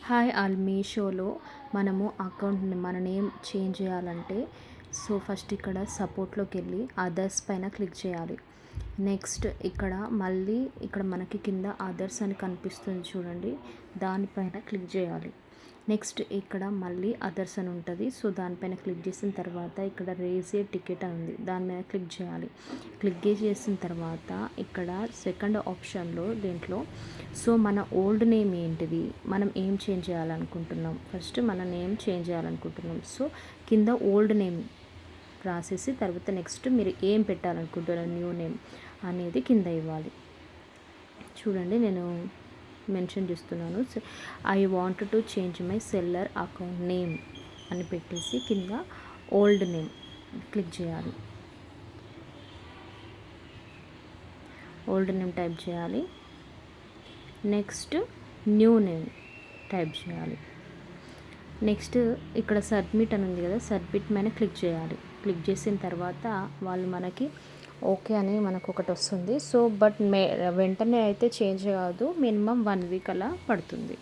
Hi all, మీషోలో మనము మన నేమ్ చేంజ్ చేయాలంటే ఫస్ట్ ఇక్కడ సపోర్ట్లోకి వెళ్ళి అదర్స్ పైన క్లిక్ చేయాలి. నెక్స్ట్ మళ్ళీ ఇక్కడ మనకి కింద అదర్స్ అని కనిపిస్తుంది చూడండి, దానిపైన క్లిక్ చేయాలి. నెక్స్ట్ ఇక్కడ మళ్ళీ అదర్స్ అని ఉంటుంది. దానిపైన క్లిక్ చేసిన తర్వాత ఇక్కడ రేజ్ ఏ టికెట్ అని ఉంది, దాని మీద క్లిక్ చేయాలి. క్లిక్ చేసిన తర్వాత ఇక్కడ సెకండ్ ఆప్షన్లో దీంట్లో మన ఓల్డ్ నేమ్ ఏంటిది, మనం ఏం చేంజ్ చేయాలనుకుంటున్నాం, ఫస్ట్ మన నేమ్ చేంజ్ చేయాలనుకుంటున్నాం. కింద ఓల్డ్ నేమ్ రాసేసి తర్వాత నెక్స్ట్ మీరు ఏం పెట్టాలనుకుంటున్నారు న్యూ నేమ్ అనేది కింద ఇవ్వాలి. చూడండి, నేను మెన్షన్ చేస్తున్నాను. I want to change my seller account name అని పెట్టేసి కింద ఓల్డ్ నేమ్ క్లిక్ చేయాలి. ఓల్డ్ నేమ్ టైప్ చేయాలి. నెక్స్ట్ న్యూ నేమ్ టైప్ చేయాలి. నెక్స్ట్ ఇక్కడ సబ్మిట్ అని ఉంది కదా, సబ్మిట్ మీద క్లిక్ చేయాలి. క్లిక్ చేసిన తర్వాత వాళ్ళు మనకి ఓకే అని మనకు ఒకటి వస్తుంది. బట్ వెంటనే అయితే చేంజ్ కాదు, మినిమం 1 వీక్ అలా పడుతుంది.